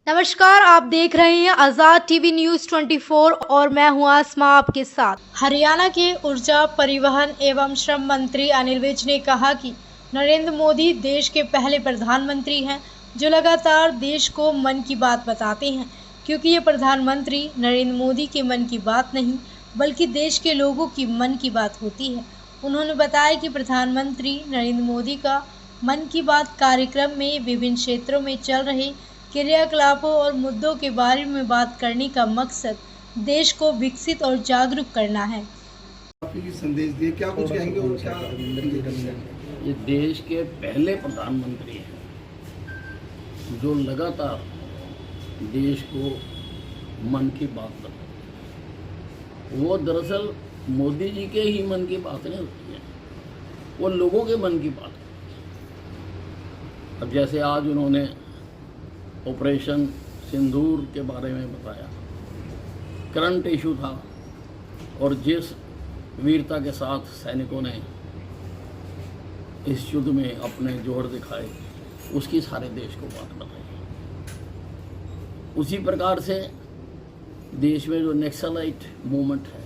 नमस्कार, आप देख रहे हैं आज़ाद टीवी न्यूज़ 24 और मैं हूं आसमा आपके साथ। हरियाणा के ऊर्जा, परिवहन एवं श्रम मंत्री अनिल विज ने कहा कि नरेंद्र मोदी देश के पहले प्रधानमंत्री हैं जो लगातार देश को मन की बात बताते हैं, क्योंकि ये प्रधानमंत्री नरेंद्र मोदी के मन की बात नहीं बल्कि देश के लोगों की मन की बात होती है। उन्होंने बताया कि प्रधानमंत्री नरेंद्र मोदी का मन की बात कार्यक्रम में विभिन्न क्षेत्रों में चल रहे क्रियाकलापों और मुद्दों के बारे में बात करने का मकसद देश को विकसित और जागरूक करना है। संदेश दिए, क्या कुछ कहेंगे और क्या? ये देश के पहले प्रधानमंत्री हैं जो लगातार देश को मन की बात बताते। वो दरअसल मोदी जी के ही मन की बात नहीं होती है, वो लोगों के मन की बात होती है। अब जैसे आज उन्होंने ऑपरेशन सिंदूर के बारे में बताया, करंट इशू था, और जिस वीरता के साथ सैनिकों ने इस युद्ध में अपने जोर दिखाए उसकी सारे देश को बात बताई। उसी प्रकार से देश में जो नक्सलाइट मूवमेंट है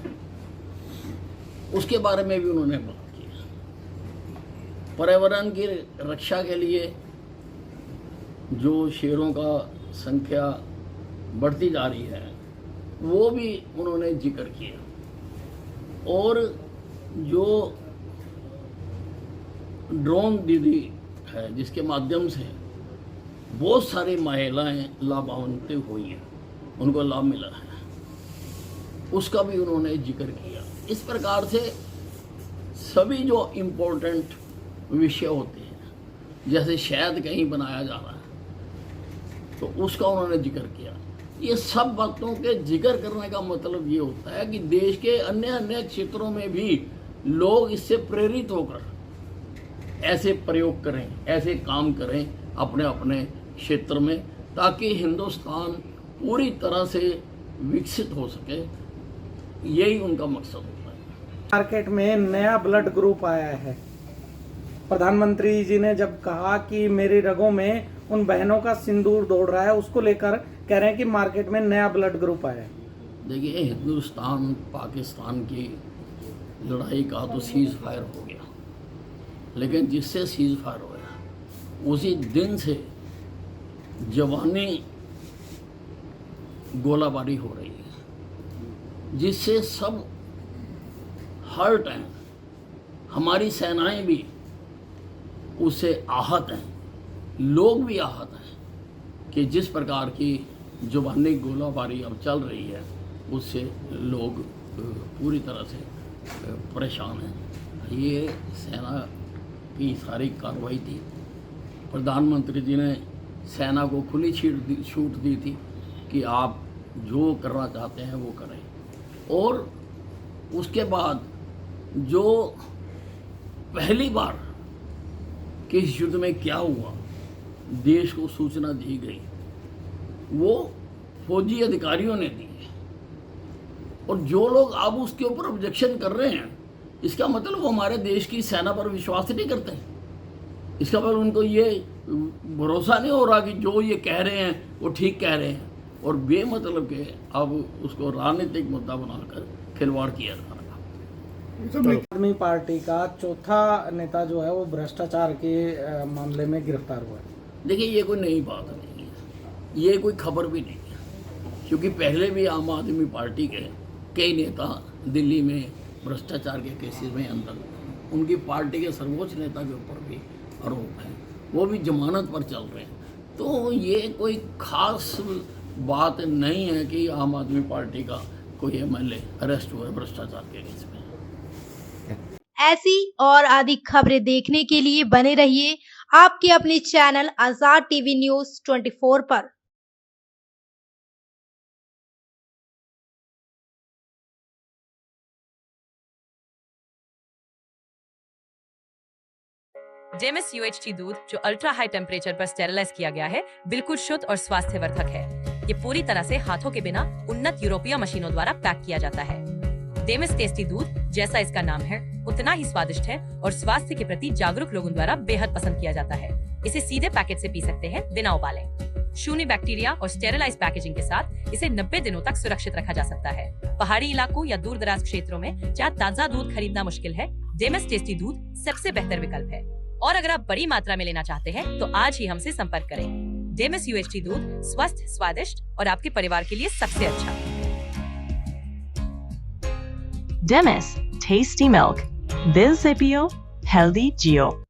उसके बारे में भी उन्होंने बात की। पर्यावरण की रक्षा के लिए जो शेरों का संख्या बढ़ती जा रही है वो भी उन्होंने जिक्र किया, और जो ड्रोन दीदी है जिसके माध्यम से बहुत सारी महिलाएं लाभान्वित हुई हैं, उनको लाभ मिला है, उसका भी उन्होंने जिक्र किया। इस प्रकार से सभी जो इम्पोर्टेंट विषय होते हैं, जैसे शहद कहीं बनाया जा रहा है तो उसका उन्होंने जिक्र किया। ये सब बातों के जिक्र करने का मतलब ये होता है कि देश के अन्य अन्य क्षेत्रों में भी लोग इससे प्रेरित होकर ऐसे प्रयोग करें, ऐसे काम करें अपने अपने क्षेत्र में, ताकि हिंदुस्तान पूरी तरह से विकसित हो सके। यही उनका मकसद होता है। मार्केट में नया ब्लड ग्रुप आया है। प्रधानमंत्री जी ने जब कहा कि मेरी रगों में उन बहनों का सिंदूर दौड़ रहा है, उसको लेकर कह रहे हैं कि मार्केट में नया ब्लड ग्रुप आया है। देखिए, हिंदुस्तान पाकिस्तान की लड़ाई का तो सीज फायर हो गया, लेकिन जिससे सीज फायर होया उसी दिन से जवानी गोलाबारी हो रही है, जिससे सब हर टाइम हमारी सेनाएं भी उससे आहत हैं, लोग भी आहत हैं कि जिस प्रकार की जुबानी गोलाबारी अब चल रही है उससे लोग पूरी तरह से परेशान हैं। ये सेना की सारी कार्रवाई थी। प्रधानमंत्री जी ने सेना को खुली छूट दी थी कि आप जो करना चाहते हैं वो करें, और उसके बाद जो पहली बार कि इस युद्ध में क्या हुआ देश को सूचना दी गई वो फौजी अधिकारियों ने दी है, और जो लोग अब उसके ऊपर ऑब्जेक्शन कर रहे हैं इसका मतलब वो हमारे देश की सेना पर विश्वास नहीं करते हैं। इसका मतलब उनको ये भरोसा नहीं हो रहा कि जो ये कह रहे हैं वो ठीक कह रहे हैं, और बेमतलब के अब उसको राजनीतिक मुद्दा बनाकर खिलवाड़ किया जा रहा है। आदमी पार्टी का चौथा नेता जो है वो भ्रष्टाचार के मामले में गिरफ्तार हुआ है। देखिए, ये कोई नई बात नहीं है, ये कोई खबर भी नहीं है, क्योंकि पहले भी आम आदमी पार्टी के कई नेता दिल्ली में भ्रष्टाचार के केसेस में अंदर, उनकी पार्टी के सर्वोच्च नेता के ऊपर भी आरोप है, वो भी जमानत पर चल रहे हैं। तो ये कोई खास बात नहीं है कि आम आदमी पार्टी का कोई एमएलए अरेस्ट हुआ है भ्रष्टाचार के केस में। ऐसी और अधिक खबरें देखने के लिए बने रहिए आपके अपने चैनल आज़ाद टीवी न्यूज़ 24 पर। जेमिस यूएचटी दूध जो अल्ट्रा हाई टेम्परेचर पर स्टेरिलाइज किया गया है, बिल्कुल शुद्ध और स्वास्थ्यवर्धक है। ये पूरी तरह से हाथों के बिना उन्नत यूरोपीय मशीनों द्वारा पैक किया जाता है। डेमिस टेस्टी दूध, जैसा इसका नाम है, उतना ही स्वादिष्ट है और स्वास्थ्य के प्रति जागरूक लोगों द्वारा बेहद पसंद किया जाता है। इसे सीधे पैकेट से पी सकते हैं बिना उबाले। शून्य बैक्टीरिया और स्टेरिलाइज पैकेजिंग के साथ इसे 90 दिनों तक सुरक्षित रखा जा सकता है। पहाड़ी इलाकों या दूर दराज क्षेत्रों में जहाँ ताजा दूध खरीदना मुश्किल है, डेमिस टेस्टी दूध सबसे बेहतर विकल्प है। और अगर आप बड़ी मात्रा में लेना चाहते हैं तो आज ही हमसे संपर्क करें। डेमिस UHT दूध स्वस्थ, स्वादिष्ट और आपके परिवार के लिए सबसे अच्छा। Demis, tasty milk. Bill Zipio, healthy Geo.